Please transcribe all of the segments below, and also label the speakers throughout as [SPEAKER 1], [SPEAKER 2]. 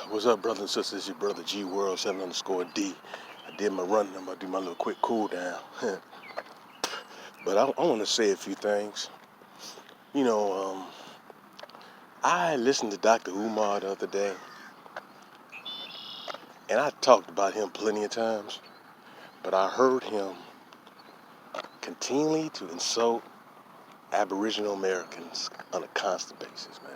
[SPEAKER 1] What's up, brothers and sisters? It's your brother G World 7_D. I did my run. I'm gonna do my little quick cool down. But I want to say a few things. You know, I listened to Dr. Umar the other day, and I talked about him plenty of times. But I heard him continually to insult Aboriginal Americans on a constant basis, man.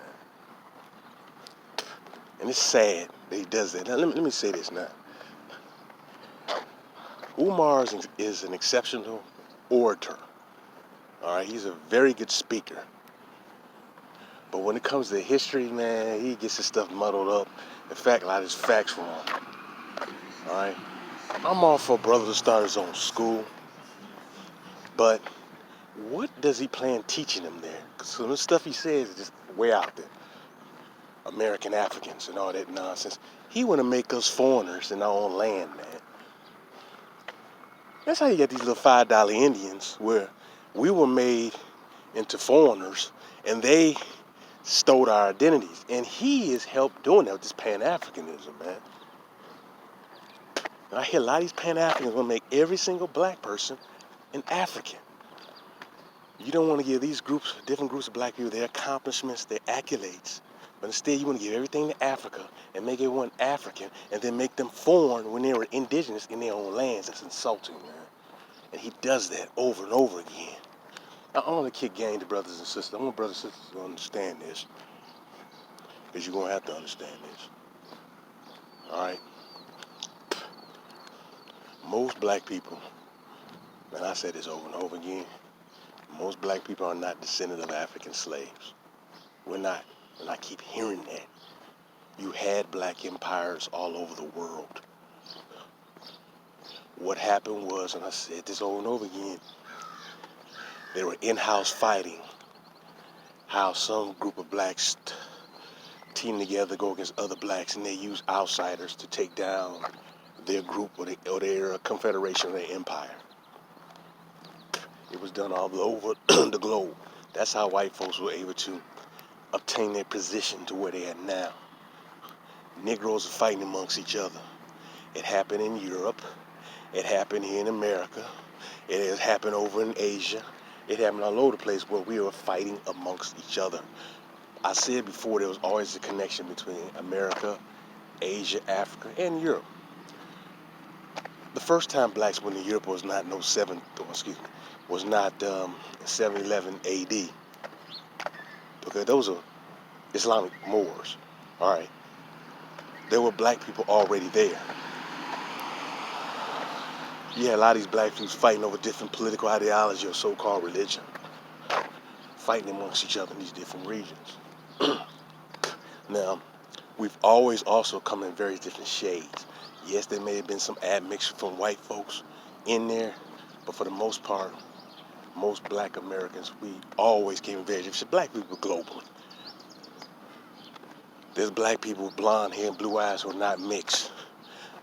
[SPEAKER 1] And it's sad that he does that. Now, let me say this now. Umar is an exceptional orator. All right, he's a very good speaker. But when it comes to history, man, he gets his stuff muddled up. In fact, a lot of his facts wrong. All right, I'm all for a brother to start his own school, but what does he plan teaching them there? Because some of the stuff he says is just way out there. American Africans and all that nonsense. He want to make us foreigners in our own land, man. That's how you get these little $5 Indians, where we were made into foreigners, and they stole our identities. And he has helped doing that with this Pan-Africanism, man. And I hear a lot of these Pan-Africans want to make every single black person an African. You don't want to give these groups, different groups of black people, their accomplishments, their accolades. But instead, you want to give everything to Africa and make everyone African, and then make them foreign when they were indigenous in their own lands. That's insulting, man. And he does that over and over again. I want to kick game to brothers and sisters. I want brothers and sisters to understand this, because you're going to have to understand this. All right? Most black people, and I said this over and over again, most black people are not descendants of African slaves. We're not. And I keep hearing that. You had black empires all over the world. What happened was, and I said this over and over again, they were in-house fighting. How some group of blacks team together to go against other blacks, and they use outsiders to take down their group or their confederation or their empire. It was done all over the globe. That's how white folks were able to obtain their position to where they are now. Negroes are fighting amongst each other. It happened in Europe. It happened here in America. It has happened over in Asia. It happened all over the place where we were fighting amongst each other. I said before, there was always a connection between America, Asia, Africa, and Europe. The first time blacks went to Europe was not 711 AD, because those are Islamic Moors. All right, there were black people already there. You had a lot of these black people fighting over different political ideology or so-called religion, fighting amongst each other in these different regions. Now, we've always also come in various different shades. Yes, there may have been some admixture from white folks in there, but for the most part, most black Americans, we always came in various different. Black people globally. There's black people with blonde hair and blue eyes who are not mixed.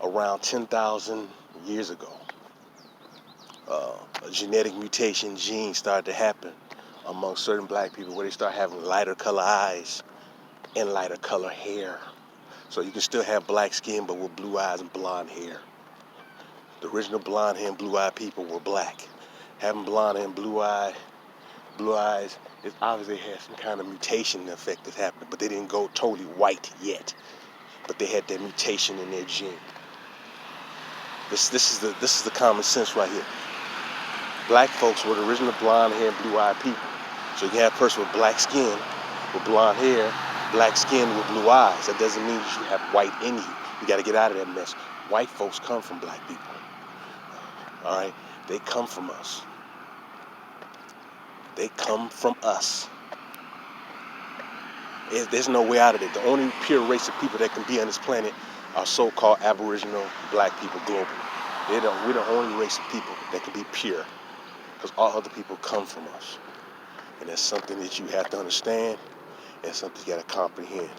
[SPEAKER 1] Around 10,000 years ago, a genetic mutation gene started to happen among certain black people, where they start having lighter color eyes and lighter color hair. So you can still have black skin, but with blue eyes and blonde hair. The original blonde hair and blue eyed people were black. Having blonde hair and blue eyes, it obviously had some kind of mutation effect that's happening, but they didn't go totally white yet. But they had that mutation in their gene. This is the common sense right here. Black folks were the original blonde hair and blue eyed people. So you can have a person with black skin, with blonde hair, black skin with blue eyes. That doesn't mean you have white in you. You got to get out of that mess. White folks come from black people. All right? They come from us. They come from us. There's no way out of it. The only pure race of people that can be on this planet are so-called Aboriginal black people globally. We're the only race of people that can be pure, because all other people come from us. And that's something that you have to understand, and something you got to comprehend.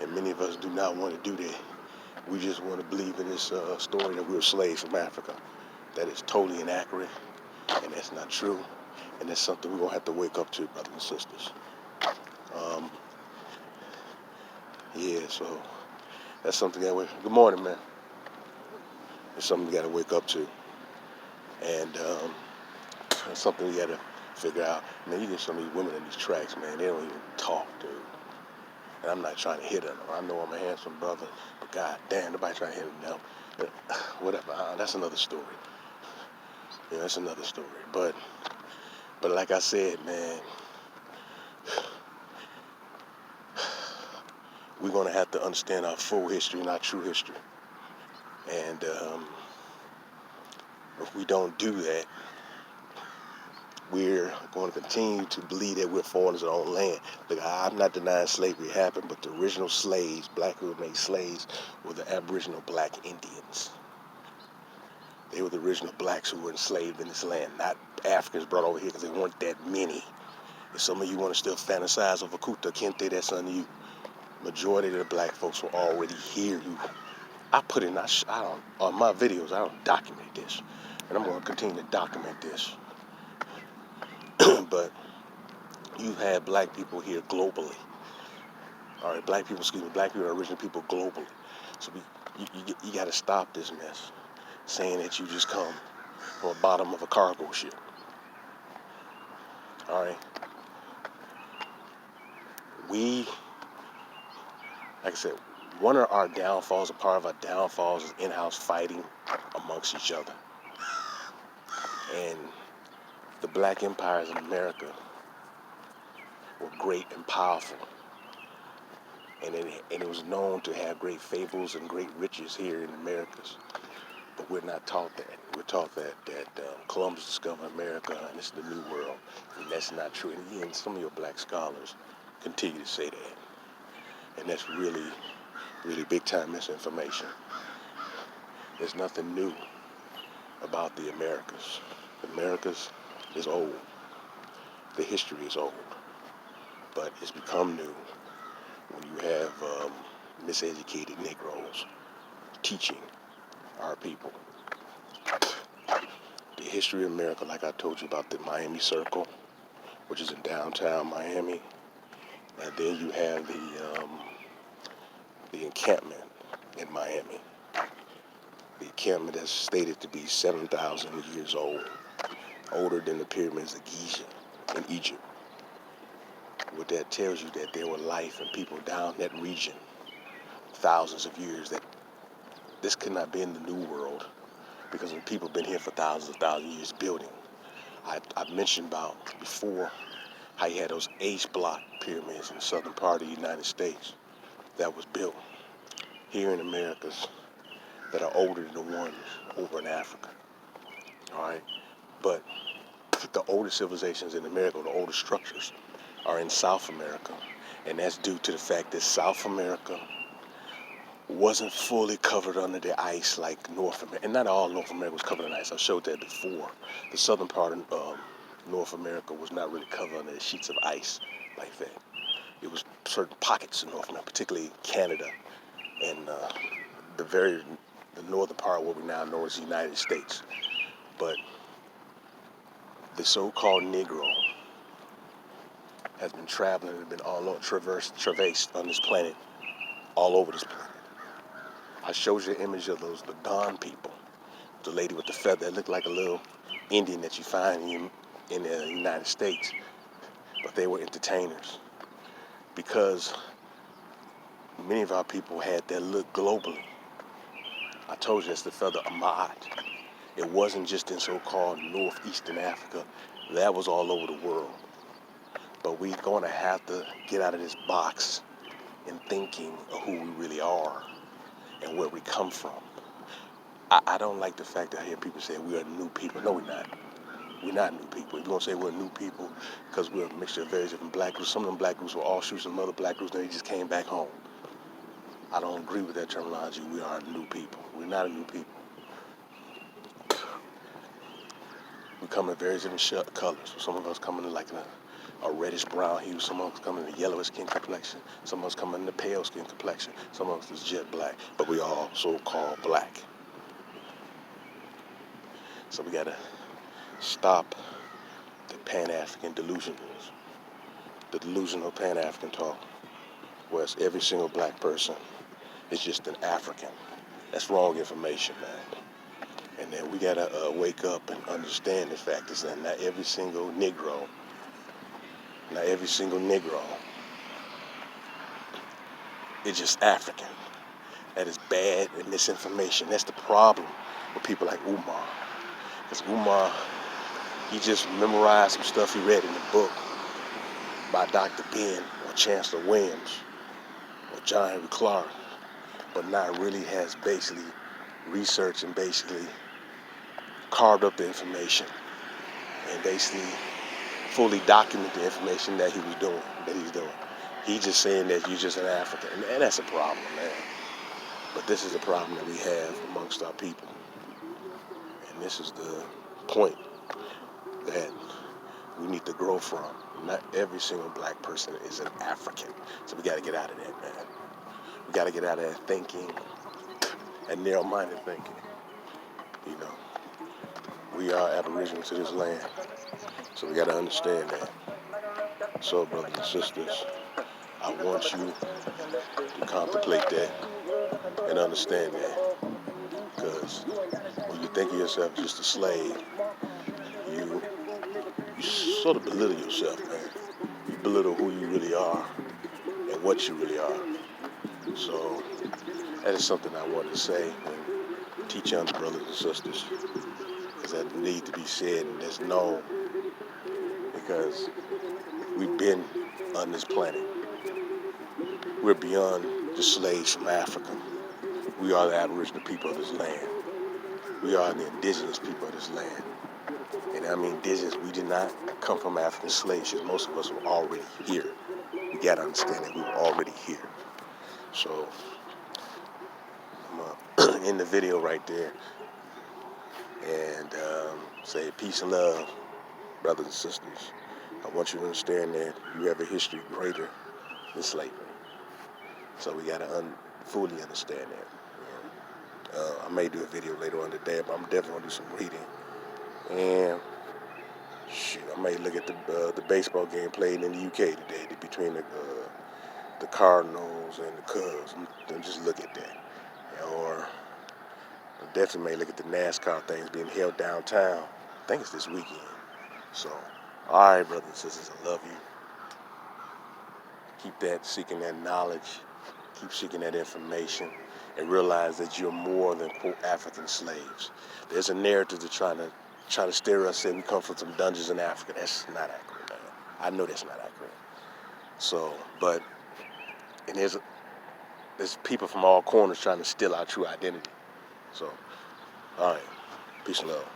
[SPEAKER 1] And many of us do not want to do that. We just want to believe in this story that we were slaves from Africa. That is totally inaccurate, and that's not true. And that's something we're going to have to wake up to, brothers and sisters. So That's something that good morning, man. It's something we got to wake up to, and it's something we got to figure out. Man, you get some of these women in these tracks, man. They don't even talk, dude. And I'm not trying to hit on them. I know I'm a handsome brother, but god damn, nobody trying to hit on them. Whatever. That's another story. Yeah, that's another story. But like I said, man, we're gonna have to understand our full history and our true history. And if we don't do that, we're going to continue to believe that we're foreigners in our own land. Look, I'm not denying slavery happened, but the original slaves, black who were made slaves, were the Aboriginal black Indians. They were the original blacks who were enslaved in this land, not Africans brought over here because there weren't that many. If some of you want to still fantasize over Kuta Kente, that's on you. Majority of the black folks were already here. I put in, on my videos, I don't document this. And I'm going to continue to document this. But you've had black people here globally. All right, black people are original people globally. So you got to stop this mess, saying that you just come from the bottom of a cargo ship. All right. Like I said, one of our downfalls, a part of our downfalls is in-house fighting amongst each other. And the black empires in America were great and powerful. And it was known to have great fables and great riches here in the Americas. But we're not taught that. We're taught that Columbus discovered America and it's the New World. And that's not true. And again, some of your black scholars continue to say that. And that's really, really big time misinformation. There's nothing new about the Americas. The Americas is old. The history is old. But it's become new when you have miseducated Negroes teaching our people. The history of America, like I told you about the Miami Circle, which is in downtown Miami, and then you have the encampment in Miami. The encampment is stated to be 7,000 years old, older than the pyramids of Giza in Egypt. What that tells you that there were life and people down that region thousands of years, that this could not be in the New World because the people have been here for thousands of years building. I mentioned about before how you had those H-block pyramids in the southern part of the United States that was built here in Americas that are older than the ones over in Africa. All right, but the oldest civilizations in America, the oldest structures, are in South America, and that's due to the fact that South America wasn't fully covered under the ice like North America. And not all North America was covered in ice. I showed that before. The southern part of North America was not really covered under the sheets of ice like that. It was certain pockets in North America, particularly Canada and the northern part, what we now know as the United States. But the so-called Negro has been traveling and been all over, traversed on this planet, all over this planet. I showed you the image of the Don people, the lady with the feather that looked like a little Indian that you find in the United States, but they were entertainers because many of our people had that look globally. I told you that's the feather Ahmad. It wasn't just in so-called northeastern Africa. That was all over the world. But we're going to have to get out of this box in thinking of who we really are and where we come from. I don't like the fact that I hear people say we are new people. No, we're not. We're not new people. If you're going to say we're new people because we're a mixture of various different black groups, some of them black groups were offshoots of other black groups, and they just came back home. I don't agree with that terminology. We are a new people. We're not a new people. We come in various different colors. Some of us come in like a reddish brown hue. Some of us come in a yellowish skin complexion. Some of us come in a pale skin complexion. Some of us is jet black. But we all so-called black. So we got to stop the Pan-African delusions. The delusional Pan-African talk, where it's every single black person It's just an African. That's wrong information, man. And then we gotta wake up and understand the fact is that not every single Negro is just African. That is bad and misinformation. That's the problem with people like Umar. Because Umar, he just memorized some stuff he read in the book by Dr. Ben or Chancellor Williams or John Henry Clark, but not really has basically researched and basically carved up the information and basically fully document the information that he's doing. He's just saying that you're just an African, and that's a problem, man. But this is the problem that we have amongst our people, and this is the point that we need to grow from. Not every single black person is an African, so we got to get out of that, man. We got to get out of that thinking, and narrow-minded thinking. You know, we are Aboriginal to this land, so we got to understand that. So, brothers and sisters, I want you to contemplate that and understand that, because when you think of yourself just a slave, you sort of belittle yourself, man. You belittle who you really are and what you really are. So that is something I wanted to say and teach young brothers and sisters, because that need to be said and that's known, because we've been on this planet. We're beyond the slaves from Africa. We are the Aboriginal people of this land. We are the indigenous people of this land. And I mean indigenous, we did not come from African slave ships. Most of us were already here. We got to understand that we were already here. So I'm going to end the video right there and say peace and love, brothers and sisters. I want you to understand that you have a history greater than slavery. So we got to fully understand that. I may do a video later on today, but I'm definitely going to do some reading. And shoot, I may look at the baseball game played in the UK today between the Cardinals and the Cubs. And just look at that. Or I definitely may look at the NASCAR things being held downtown. I think it's this weekend. So, all right, brothers and sisters, I love you. Keep seeking that knowledge. Keep seeking that information. And realize that you're more than, quote, African slaves. There's a narrative to try to steer us in. We come from some dungeons in Africa. That's not accurate, man. I know that's not accurate. So, and there's people from all corners trying to steal our true identity. So, all right, peace and love.